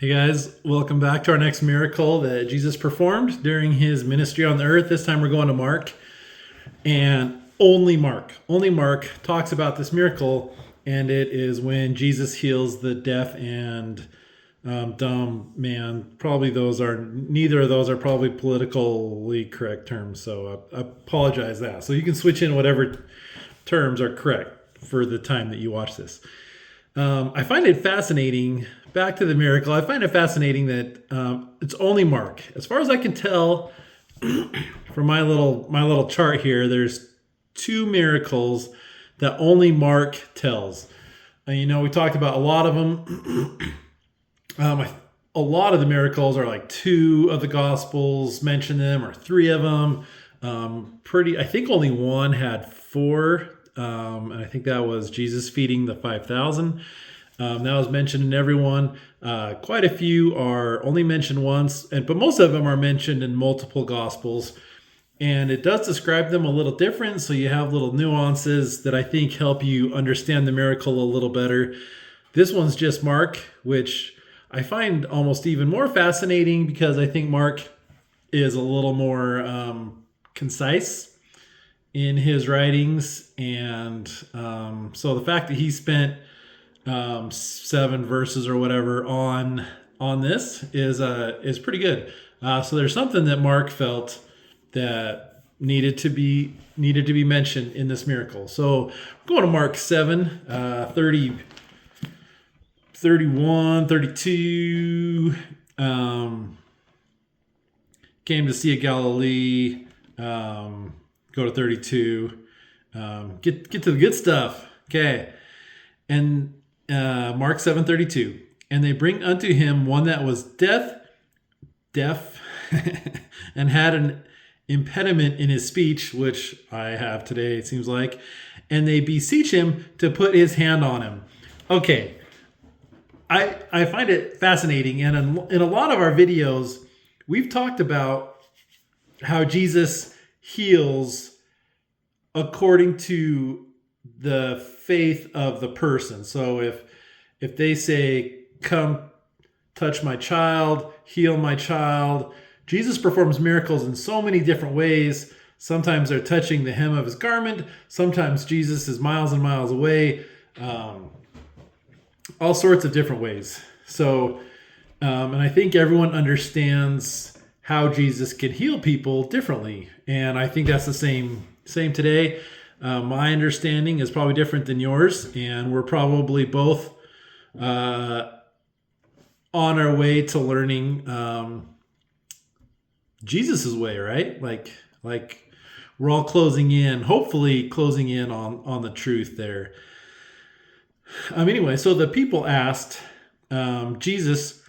Hey guys, welcome back to our next miracle that Jesus performed during his ministry on the earth. This time we're going to Mark, and only Mark talks about this miracle, and it is when Jesus heals the deaf and dumb man. Probably neither of those are probably politically correct terms, so I apologize that. So you can switch in whatever terms are correct for the time that you watch this. I find it fascinating. Back to the miracle. I find it fascinating that it's only Mark. As far as I can tell from my little chart here, there's two miracles that only Mark tells. We talked about a lot of them. A lot of the miracles are like two of the Gospels mention them, or three of them. I think only one had four. And I think that was Jesus feeding the 5,000. That was mentioned in every one. Quite a few are only mentioned once, but most of them are mentioned in multiple Gospels. And it does describe them a little different, so you have little nuances that I think help you understand the miracle a little better. This one's just Mark, which I find almost even more fascinating because I think Mark is a little more concise in his writings, and so the fact that he spent 7 verses or whatever on this is pretty good. So there's something that Mark felt that needed to be mentioned in this miracle. So we're going to Mark 7, 30, 31, 32. Came to see a Galilee. Go to 32. Get to the good stuff. Okay. And Mark 7:32. And they bring unto him one that was deaf, and had an impediment in his speech, which I have today, it seems like. And they beseech him to put his hand on him. Okay. I find it fascinating. And in a lot of our videos, we've talked about how Jesus heals according to the faith of the person. So if they say, "Come touch my child, heal my child," Jesus performs miracles in so many different ways. Sometimes they're touching the hem of his garment. Sometimes Jesus is miles and miles away. All sorts of different ways. So, and I think everyone understands how Jesus can heal people differently. And I think that's the same today. My understanding is probably different than yours, and we're probably both on our way to learning Jesus's way, right? Like we're all hopefully closing in on the truth there. Anyway, so the people asked Jesus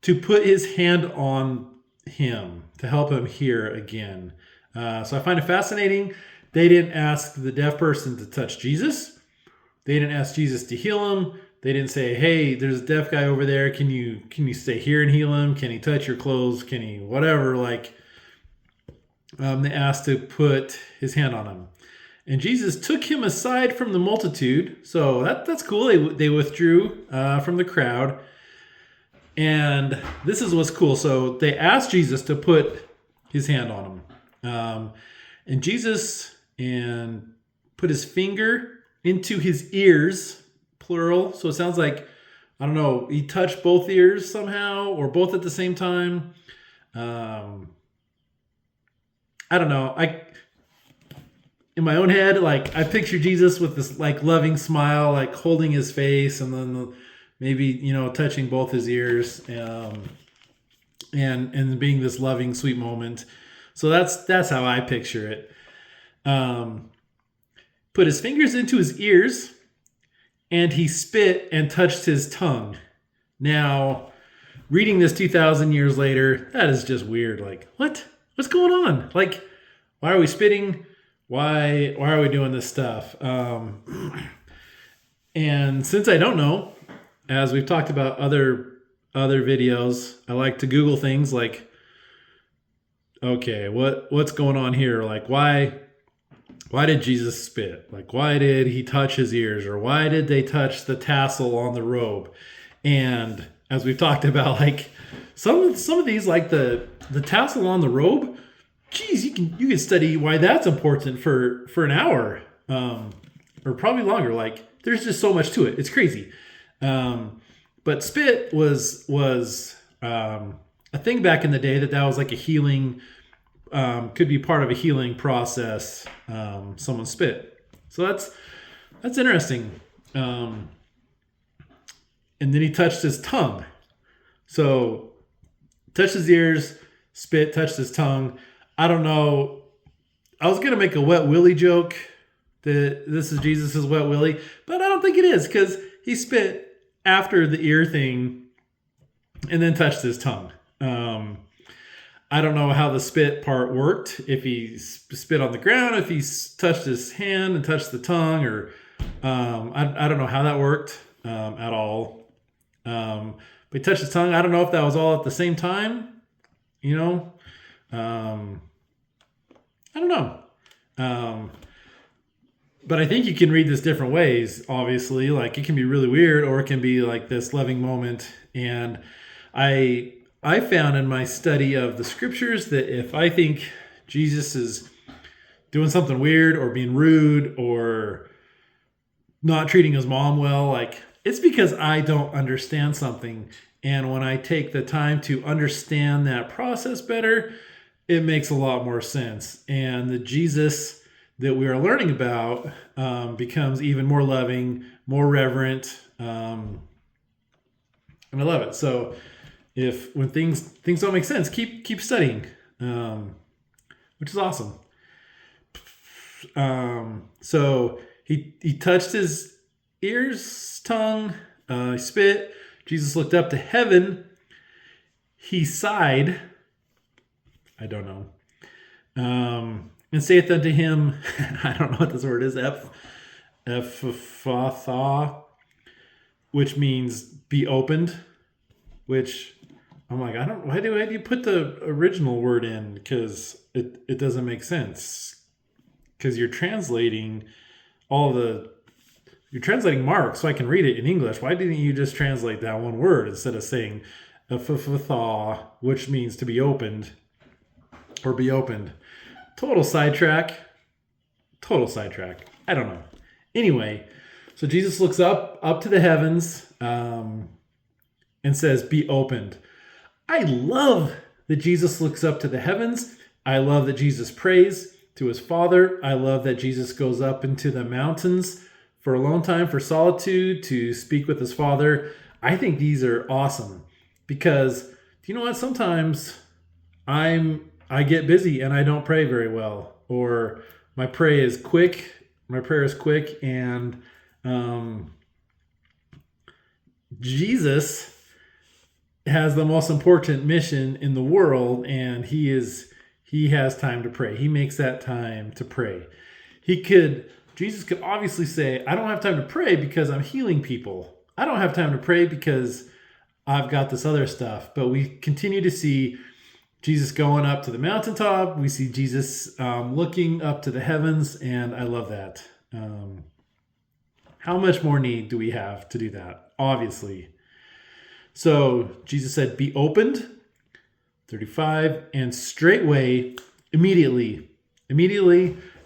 to put his hand on him to help him hear again. So I find it fascinating. They didn't ask the deaf person to touch Jesus. They didn't ask Jesus to heal him. They didn't say, "Hey, there's a deaf guy over there. Can you stay here and heal him? Can he touch your clothes? Can he whatever?" They asked to put his hand on him. And Jesus took him aside from the multitude. So that's cool. They withdrew from the crowd. And this is what's cool. So they asked Jesus to put his hand on him. And Jesus put his finger into his ears, plural. So it sounds like, I don't know, he touched both ears somehow or both at the same time. I don't know. In my own head, I picture Jesus with this loving smile, holding his face, and then maybe touching both his ears, and being this loving, sweet moment. So that's how I picture it. Put his fingers into his ears, and he spit and touched his tongue. Now, reading this 2,000 years later, that is just weird. What's going on? Why are we spitting? Why are we doing this stuff? And since I don't know, as we've talked about other videos, I like to Google things like, okay, what's going on here? Why did Jesus spit? Why did he touch his ears? Or why did they touch the tassel on the robe? And as we've talked about, like some of these, like the tassel on the robe. Geez, you can study why that's important for an hour, or probably longer. Like there's just so much to it. It's crazy. But spit was a thing back in the day that was like a healing, could be part of a healing process. Someone spit. So that's interesting. And then he touched his tongue. So touched his ears, spit, touched his tongue. I don't know. I was going to make a wet willy joke that this is Jesus's wet willy, but I don't think it is, because he spit after the ear thing and then touched his tongue. I don't know how the spit part worked. If he spit on the ground, if he touched his hand and touched the tongue, or I don't know how that worked at all. But he touched his tongue. I don't know if that was all at the same time. I don't know. But I think you can read this different ways, obviously. Like, it can be really weird, or it can be like this loving moment. And I found in my study of the scriptures that if I think Jesus is doing something weird or being rude or not treating his mom well, like, it's because I don't understand something. And when I take the time to understand that process better, it makes a lot more sense. And the Jesus that we are learning about becomes even more loving, more reverent. And I love it. So when things don't make sense, keep studying, which is awesome. So he touched his ears, tongue, he spit. Jesus looked up to heaven. He sighed. I don't know. And saith unto him, I don't know what this word is, Ephatha, which means be opened, which I'm like, why do you put the original word in? Because it doesn't make sense. Because you're translating you're translating Mark so I can read it in English. Why didn't you just translate that one word instead of saying Ephatha, which means to be opened or be opened? Total sidetrack. I don't know. Anyway, so Jesus looks up to the heavens and says, be opened. I love that Jesus looks up to the heavens. I love that Jesus prays to his Father. I love that Jesus goes up into the mountains for alone time, for solitude, to speak with his Father. I think these are awesome because, do you know what? Sometimes I get busy and I don't pray very well, or my prayer is quick, and Jesus has the most important mission in the world, and he has time to pray. He makes that time to pray. Jesus could obviously say, I don't have time to pray because I'm healing people. I don't have time to pray because I've got this other stuff. But we continue to see Jesus going up to the mountaintop. We see Jesus looking up to the heavens, and I love that. How much more need do we have to do that? Obviously. So Jesus said, be opened, 35, and straightway, immediately.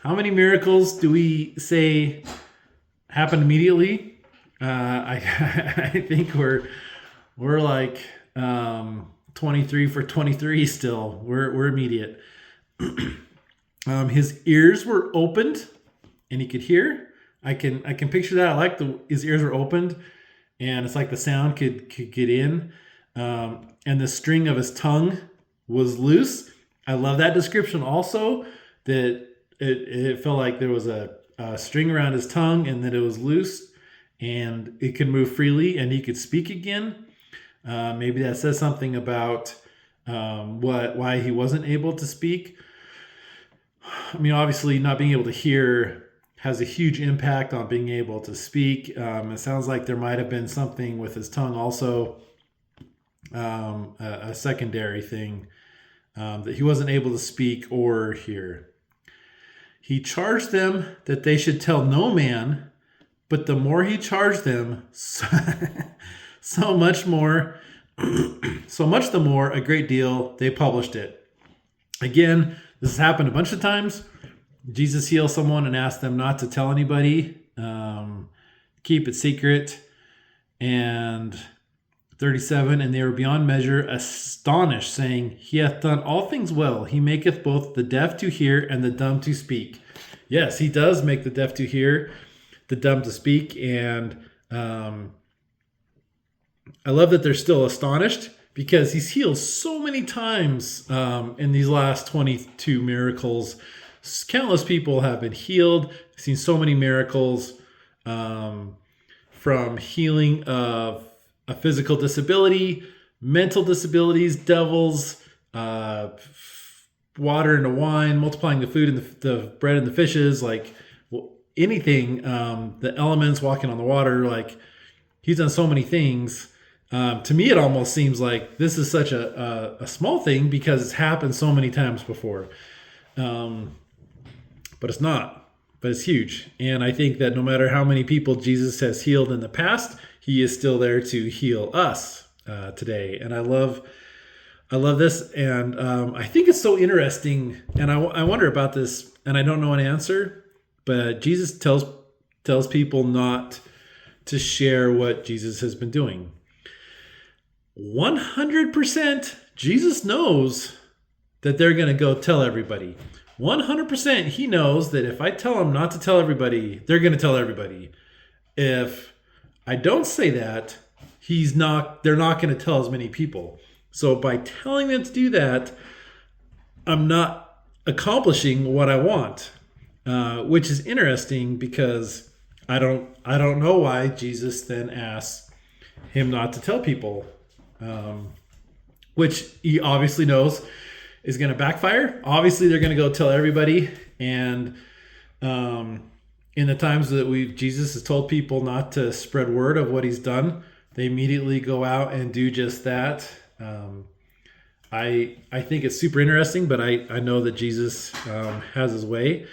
How many miracles do we say happen immediately? I think we're like 23 for 23 still. We're immediate. His ears were opened and he could hear. I can picture that. I like his ears were opened and it's like the sound could get in. And the string of his tongue was loose. I love that description also, that it felt like there was a string around his tongue and that it was loose and it could move freely and he could speak again. Maybe that says something about why he wasn't able to speak. I mean, obviously not being able to hear has a huge impact on being able to speak. It sounds like there might have been something with his tongue also, a secondary thing, that he wasn't able to speak or hear. He charged them that they should tell no man, but the more he charged them, So much more, so much the more, a great deal, they published it. Again, this has happened a bunch of times. Jesus heals someone and asks them not to tell anybody, keep it secret. And 37, and they were beyond measure astonished, saying, He hath done all things well. He maketh both the deaf to hear and the dumb to speak. Yes, he does make the deaf to hear, the dumb to speak. And I love that they're still astonished because he's healed so many times in these last 22 miracles. Countless people have been healed. I've seen so many miracles, from healing of a physical disability, mental disabilities, devils, water into wine, multiplying the food and the bread and the fishes, like anything, the elements, walking on the water, like he's done so many things. To me, it almost seems like this is such a small thing because it's happened so many times before. But it's not. But it's huge. And I think that no matter how many people Jesus has healed in the past, he is still there to heal us today. And I love this. And I think it's so interesting. And I wonder about this, and I don't know an answer, but Jesus tells people not to share what Jesus has been doing. 100% Jesus knows that they're going to go tell everybody. 100% he knows that if I tell them not to tell everybody, they're going to tell everybody. If I don't say that, they're not going to tell as many people. So by telling them to do that, I'm not accomplishing what I want, which is interesting because I don't know why Jesus then asks him not to tell people, which he obviously knows is going to backfire. Obviously, they're going to go tell everybody. And in the times that Jesus has told people not to spread word of what he's done, they immediately go out and do just that. I think it's super interesting, but I know that Jesus has his way.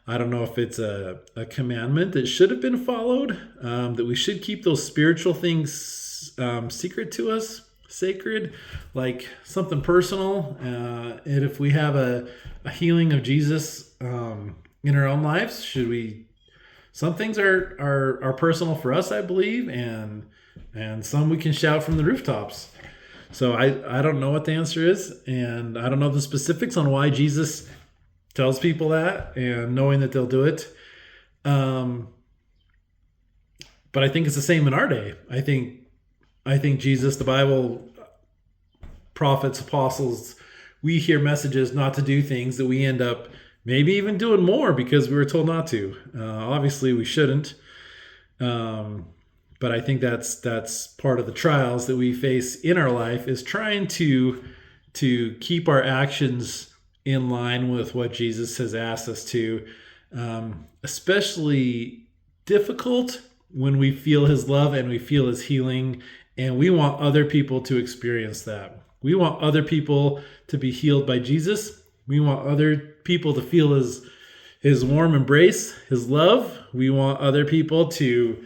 I don't know if it's a commandment that should have been followed, that we should keep those spiritual things secret to us, sacred, like something personal. And if we have a healing of Jesus in our own lives, should we? Some things are personal for us, I believe, and some we can shout from the rooftops. So I don't know what the answer is, and I don't know the specifics on why Jesus tells people that, and knowing that they'll do it. But I think it's the same in our day. I think Jesus, the Bible, prophets, apostles, we hear messages not to do things that we end up maybe even doing more because we were told not to. Obviously, we shouldn't. But I think that's part of the trials that we face in our life, is trying to keep our actions in line with what Jesus has asked us to. Especially difficult when we feel his love and we feel his healing, and we want other people to experience that. We want other people to be healed by Jesus. We want other people to feel his warm embrace, his love. We want other people to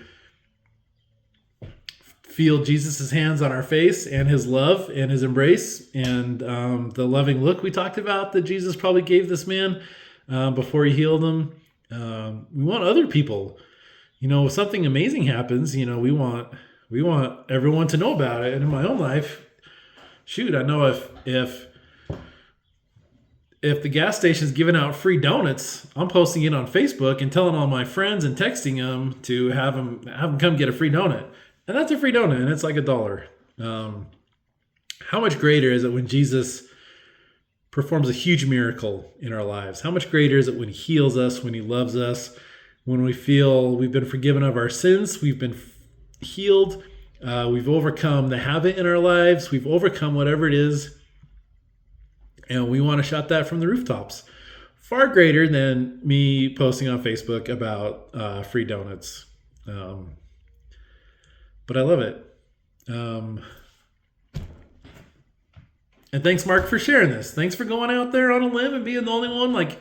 feel Jesus' hands on our face and his love and his embrace and the loving look we talked about that Jesus probably gave this man before he healed him. We want other people. If something amazing happens, we want everyone to know about it. And in my own life, shoot, I know if the gas station's giving out free donuts, I'm posting it on Facebook and telling all my friends and texting them to have them come get a free donut. And that's a free donut, and it's like $1. How much greater is it when Jesus performs a huge miracle in our lives? How much greater is it when he heals us, when he loves us, when we feel we've been forgiven of our sins, we've been healed, we've overcome the habit in our lives, we've overcome whatever it is, and we want to shout that from the rooftops. Far greater than me posting on Facebook about free donuts. But I love it. And thanks, Mark, for sharing this. Thanks for going out there on a limb and being the only one. Like,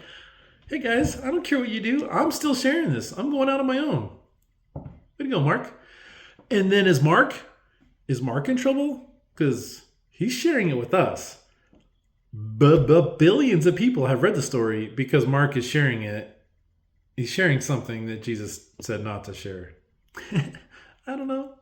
hey, guys, I don't care what you do. I'm still sharing this. I'm going out on my own. Way to go, Mark. And then is is Mark in trouble? Because he's sharing it with us. But billions of people have read the story because Mark is sharing it. He's sharing something that Jesus said not to share. I don't know.